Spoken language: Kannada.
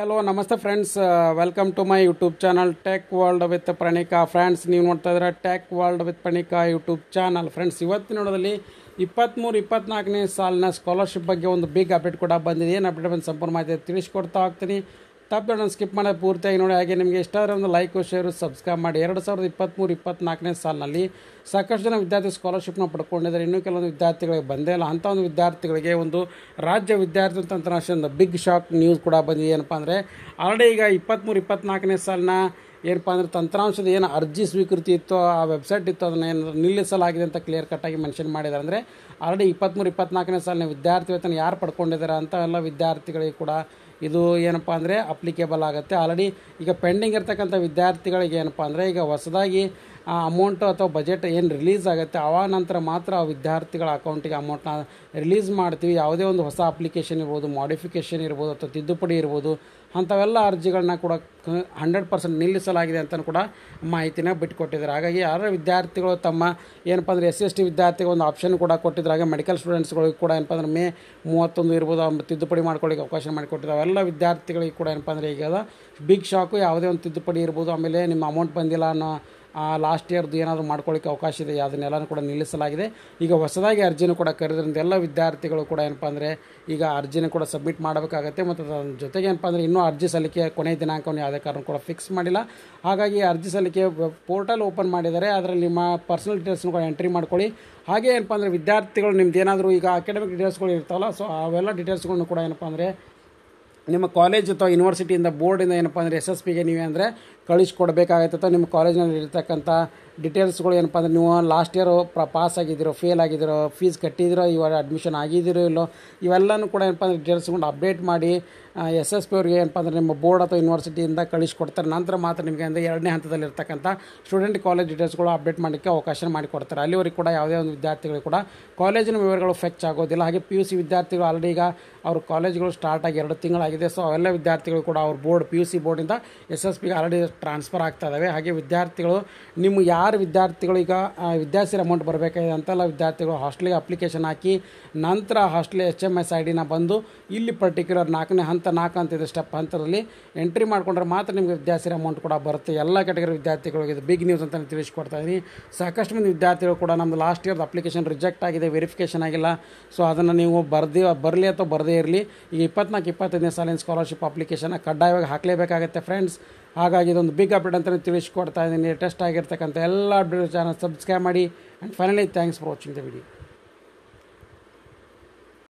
ಹಲೋ ನಮಸ್ತೆ friends, welcome to my YouTube channel tech world with Pranika. Friends, ನೀವು ನೋಡ್ತಾ ಇದ್ದೀರಾ tech world with Pranika YouTube channel. Friends, ಇವತ್ತಿನ ನೋಡೋದಲ್ಲಿ 23-24ನೇ ಸಾಲಿನ ಸ್ಕಾಲರ್ಶಿಪ್ ಬಗ್ಗೆ ಒಂದು ಬಿಗ್ ಅಪ್ಡೇಟ್ ಕೂಡ ಬಂದಿದೆ. ಏನು ಅಪ್ಡೇಟ್ ಬಂದು ಸಂಪೂರ್ಣ ಮಾಹಿತಿ ತಿಳಿಸ್ಕೊಡ್ತಾ ಹೋಗ್ತೀನಿ. ತಪ್ಪು ಸ್ಕಿಪ್ ಮಾಡೋದು ಪೂರ್ತಿಯಾಗಿ ನೋಡಿ. ಹಾಗೆ ನಿಮಗೆ ಇಷ್ಟ ಆದರೆ ಒಂದು ಲೈಕ್ ಶೇರು ಸಬ್ಸ್ಕ್ರೈಬ್ ಮಾಡಿ. 2023-24ನೇ ಸಾಲಿನಲ್ಲಿ ಸಾಕಷ್ಟು ಜನ ವಿದ್ಯಾರ್ಥಿ ಸ್ಕಾಲರ್ಶಿಪ್ನ ಪಡ್ಕೊಂಡಿದ್ದಾರೆ. ಇನ್ನೂ ಕೆಲವೊಂದು ವಿದ್ಯಾರ್ಥಿಗಳಿಗೆ ಬಂದೇ ಇಲ್ಲ. ಅಂಥ ಒಂದು ವಿದ್ಯಾರ್ಥಿಗಳಿಗೆ ಒಂದು ರಾಜ್ಯ ವಿದ್ಯಾರ್ಥಿ ತಂತ್ರಾಂಶದ ಬಿಗ್ ಶಾಕ್ ನ್ಯೂಸ್ ಕೂಡ ಬಂದಿದೆ. ಏನಪ್ಪ ಅಂದರೆ ಆಲ್ರೆಡಿ ಈಗ 23-24ನೇ ಸಾಲಿನ ಏನಪ್ಪ ಅಂದರೆ ತಂತ್ರಾಂಶದ ಏನು ಅರ್ಜಿ ಸ್ವೀಕೃತಿ ಇತ್ತು, ಆ ವೆಬ್ಸೈಟ್ ಇತ್ತು, ಅದನ್ನು ಏನು ನಿಲ್ಲಿಸಲಾಗಿದೆ ಅಂತ ಕ್ಲಿಯರ್ ಕಟ್ಟಾಗಿ ಮೆನ್ಷನ್ ಮಾಡಿದ್ದಾರೆ. ಅಂದರೆ ಆಲ್ರೆಡಿ 23-24ನೇ ಸಾಲಿನ ವಿದ್ಯಾರ್ಥಿ ವೇತನ ಯಾರು ಪಡ್ಕೊಂಡಿದ್ದಾರೆ ಅಂತ ಎಲ್ಲ ವಿದ್ಯಾರ್ಥಿಗಳಿಗೆ ಕೂಡ ಇದು ಏನಪ್ಪ ಅಂದರೆ ಅಪ್ಲಿಕೇಬಲ್ ಆಗುತ್ತೆ. ಆಲ್ರೆಡಿ ಈಗ ಪೆಂಡಿಂಗ್ ಇರ್ತಕ್ಕಂಥ ವಿದ್ಯಾರ್ಥಿಗಳಿಗೆ ಏನಪ್ಪ ಅಂದರೆ ಈಗ ಹೊಸದಾಗಿ ಆ ಅಮೌಂಟು ಅಥವಾ ಬಜೆಟ್ ಏನು ರಿಲೀಸ್ ಆಗುತ್ತೆ ಆವ ನಂತರ ಮಾತ್ರ ಆ ವಿದ್ಯಾರ್ಥಿಗಳ ಅಕೌಂಟಿಗೆ ಅಮೌಂಟ್ನ ರಿಲೀಸ್ ಮಾಡ್ತೀವಿ. ಯಾವುದೇ ಒಂದು ಹೊಸ ಅಪ್ಲಿಕೇಶನ್ ಇರ್ಬೋದು, ಮಾಡಿಫಿಕೇಷನ್ ಇರ್ಬೋದು ಅಥವಾ ತಿದ್ದುಪಡಿ ಇರ್ಬೋದು, ಅಂಥವೆಲ್ಲ ಅರ್ಜಿಗಳನ್ನ ಕೂಡ 100% ನಿಲ್ಲಿಸಲಾಗಿದೆ ಅಂತಲೂ ಕೂಡ ಮಾಹಿತಿನ ಬಿಟ್ಟುಕೊಟ್ಟಿದ್ದಾರೆ. ಹಾಗಾಗಿ ಯಾರ ವಿದ್ಯಾರ್ಥಿಗಳು ತಮ್ಮ ಏನಪ್ಪ ಅಂದರೆ SC/ST ವಿದ್ಯಾರ್ಥಿಗೆ ಒಂದು ಆಪ್ಷನ್ ಕೂಡ ಕೊಟ್ಟಿದ್ದಾರೆ. ಹಾಗೆ ಮೆಡಿಕಲ್ ಸ್ಟೂಡೆಂಟ್ಸ್ಗಳಿಗೆ ಕೂಡ ಏನಪ್ಪ ಅಂದರೆ ಮೇ 31 ಇರ್ಬೋದು ತಿದ್ದುಪಡಿ ಮಾಡ್ಕೊಳ್ಳಿಕ್ಕೆ ಅವಕಾಶ ಮಾಡಿಕೊಟ್ಟಿದ್ದಾರೆ. ಅವೆಲ್ಲ ವಿದ್ಯಾರ್ಥಿಗಳಿಗೆ ಕೂಡ ಏನಪ್ಪ ಅಂದರೆ ಈಗ ಬಿಗ್ ಶಾಕು, ಯಾವುದೇ ಒಂದು ತಿದ್ದುಪಡಿ ಇರ್ಬೋದು, ಆಮೇಲೆ ನಿಮ್ಮ ಅಮೌಂಟ್ ಬಂದಿಲ್ಲ ಅನ್ನೋ ಲಾಸ್ಟ್ ಇಯರ್ದು ಏನಾದರೂ ಮಾಡ್ಕೊಳ್ಳಿಕ್ಕೆ ಅವಕಾಶ ಇದೆ, ಅದನ್ನೆಲ್ಲನೂ ಕೂಡ ನಿಲ್ಲಿಸಲಾಗಿದೆ. ಈಗ ಹೊಸದಾಗಿ ಅರ್ಜಿನೂ ಕೂಡ ಕರೆದ್ರಿಂದ ಎಲ್ಲ ವಿದ್ಯಾರ್ಥಿಗಳು ಕೂಡ ಏನಪ್ಪ ಅಂದರೆ ಈಗ ಅರ್ಜಿನ ಕೂಡ ಸಬ್ಮಿಟ್ ಮಾಡಬೇಕಾಗತ್ತೆ. ಮತ್ತು ಅದರ ಜೊತೆಗೆ ಏನಪ್ಪ ಅಂದರೆ ಇನ್ನೂ ಅರ್ಜಿ ಸಲ್ಲಿಕೆ ಕೊನೆಯ ದಿನಾಂಕವನ್ನು ಯಾವುದೇ ಕಾರಣ ಕೂಡ ಫಿಕ್ಸ್ ಮಾಡಿಲ್ಲ. ಹಾಗಾಗಿ ಅರ್ಜಿ ಸಲ್ಲಿಕೆ ಪೋರ್ಟಲ್ ಓಪನ್ ಮಾಡಿದ್ದಾರೆ. ಅದರಲ್ಲಿ ನಿಮ್ಮ ಪರ್ಸನಲ್ ಡೀಟೇಲ್ಸ್ನ ಕೂಡ ಎಂಟ್ರಿ ಮಾಡ್ಕೊಳ್ಳಿ. ಹಾಗೆ ಏನಪ್ಪ ಅಂದರೆ ವಿದ್ಯಾರ್ಥಿಗಳು ನಿಮ್ದು ಏನಾದರೂ ಈಗ ಅಕಾಡೆಮಿಕ್ ಡೀಟೇಲ್ಸ್ಗಳು ಇರ್ತಾವಲ್ಲ, ಸೊ ಅವೆಲ್ಲ ಡೀಟೇಲ್ಸ್ಗಳನ್ನು ಕೂಡ ಏನಪ್ಪ ಅಂದರೆ ನಿಮ್ಮ ಕಾಲೇಜ್ ಅಥವಾ ಯೂನಿವರ್ಸಿಟಿಯಿಂದ ಬೋರ್ಡಿಂದ ಏನಪ್ಪ ಅಂದರೆ SSPಗೆ ನೀವೇ ಅಂದರೆ ಕಳಿಸ್ಕೊಡ್ಬೇಕಾಗತ್ತೆ. ಅಥವಾ ನಿಮ್ಮ ಕಾಲೇಜಿನಲ್ಲಿ ಇರ್ತಕ್ಕಂಥ ಡೀಟೇಲ್ಸ್ಗಳು ಏನಪ್ಪ ಅಂದರೆ ನೀವು ಲಾಸ್ಟ್ ಇಯರ್ ಪಾಸ್ ಆಗಿದ್ದೀರೋ, ಫೇಲ್ ಆಗಿದ್ದೀರೋ, ಫೀಸ್ ಕಟ್ಟಿದ್ದೀರೋ, ಇವಾಗ ಅಡ್ಮಿಷನ್ ಆಗಿದ್ದೀರೋ ಇಲ್ಲೋ, ಇವೆಲ್ಲನೂ ಕೂಡ ಏನಪ್ಪ ಅಂದರೆ ಡೀಟೇಲ್ಸ್ಕೊಂಡು ಅಪ್ಡೇಟ್ ಮಾಡಿ SSP ಅವ್ರಿಗೆ ಏನಪ್ಪ ಅಂದರೆ ನಿಮ್ಮ ಬೋರ್ಡ್ ಅಥವಾ ಯೂನಿವರ್ಸಿಟಿಯಿಂದ ಕಳಿಸ್ಕೊಡ್ತಾರೆ. ನಂತರ ಮಾತ್ರ ನಿಮಗೆ ಅಂದರೆ 2ನೇ ಹಂತದಲ್ಲಿರ್ತಕ್ಕಂಥ ಸ್ಟೂಡೆಂಟ್ ಕಾಲೇಜ್ ಡೀಟೇಲ್ಸ್ಗಳು ಅಪ್ಡೇಟ್ ಮಾಡಲಿಕ್ಕೆ ಅವಕಾಶ ಮಾಡಿಕೊಡ್ತಾರೆ. ಅಲ್ಲಿವರೆಗೆ ಕೂಡ ಯಾವುದೇ ಒಂದು ವಿದ್ಯಾರ್ಥಿಗಳು ಕೂಡ ಕಾಲೇಜಿನ ವಿವರಗಳು ಫೆಚ್ ಆಗೋದಿಲ್ಲ. ಹಾಗೆ PUC ವಿದ್ಯಾರ್ಥಿಗಳು ಆಲ್ರೆಡಿ ಈಗ ಅವ್ರ ಕಾಲೇಜ್ಗಳು ಸ್ಟಾರ್ಟ್ ಆಗಿ 2 ತಿಂಗಳಾಗಿದೆ. ಸೊ ಅವೆಲ್ಲ ವಿದ್ಯಾರ್ಥಿಗಳು ಕೂಡ ಅವ್ರ ಬೋರ್ಡ್ PUC ಬೋರ್ಡಿಂದ SSPಗೆ ಆಲ್ರೆಡಿ ಟ್ರಾನ್ಸ್ಫರ್ ಆಗ್ತಾ ಇದ್ದಾವೆ. ಹಾಗೆ ವಿದ್ಯಾರ್ಥಿಗಳು ನಿಮ್ಮ ಯಾರು ವಿದ್ಯಾರ್ಥಿಗಳು ಈಗ ವಿದ್ಯಾಸಿರಿ ಅಮೌಂಟ್ ಬರಬೇಕಾಗಿದೆ ಅಂತೆಲ್ಲ ವಿದ್ಯಾರ್ಥಿಗಳು ಹಾಸ್ಟೆಲ್ಗೆ ಅಪ್ಲಿಕೇಶನ್ ಹಾಕಿ ನಂತರ ಹಾಸ್ಟೆಲ್ HMS ID ಬಂದು ಇಲ್ಲಿ ಪರ್ಟಿಕ್ಯುಲರ್ 4ನೇ ಹಂತ 4 ಅಂತಿದೆ ಸ್ಟೆಪ್ ಹಂತದಲ್ಲಿ ಎಂಟ್ರಿ ಮಾಡಿಕೊಂಡ್ರೆ ಮಾತ್ರ ನಿಮಗೆ ವಿದ್ಯಾಸಿರಿ ಅಮೌಂಟ್ ಕೂಡ ಬರುತ್ತೆ. ಎಲ್ಲ ಕ್ಯಾಟಗರಿ ವಿದ್ಯಾರ್ಥಿಗಳಿಗೆ ಇದು ಬಿಗ್ ನ್ಯೂಸ್ ಅಂತ ತಿಳಿಸ್ಕೊಡ್ತಾ ಇದ್ದೀನಿ. ಸಾಕಷ್ಟು ಮಂದಿ ವಿದ್ಯಾರ್ಥಿಗಳು ಕೂಡ ನಮ್ಮದು ಲಾಸ್ಟ್ ಇಯರ್ದು ಅಪ್ಲಿಕೇಶನ್ ರಿಜೆಕ್ಟ್ ಆಗಿದೆ, ವೆರಿಫಿಕೇಷನ್ ಆಗಿಲ್ಲ. ಸೊ ಅದನ್ನು ನೀವು ಬರಲಿ ಅಥವಾ ಬರದೇ ಇರಲಿ, ಈಗ 24-25ನೇ ಸಾಲಿನ ಸ್ಕಾಲರ್ಶಿಪ್ ಅಪ್ಲಿಕೇಶನ್ನ ಕಡ್ಡಾಯವಾಗಿ ಹಾಕಲೇಬೇಕಾಗುತ್ತೆ ಫ್ರೆಂಡ್ಸ್. ಹಾಗಾಗಿ ಇದೊಂದು ಬಿಗ್ ಅಪ್ಡೇಟ್ ಅಂತ ತಿಳಿಸ್ಕೊಡ್ತಾ ಇದ್ದೀನಿ. ಲೇಟೆಸ್ಟ್ ಆಗಿರ್ತಕ್ಕಂಥ ಎಲ್ಲ ಅಪ್ಡೇಟ್ ಚಾನಲ್ ಸಬ್ಸ್ಕ್ರೈಬ್ ಮಾಡಿ. And finally thanks for watching the video.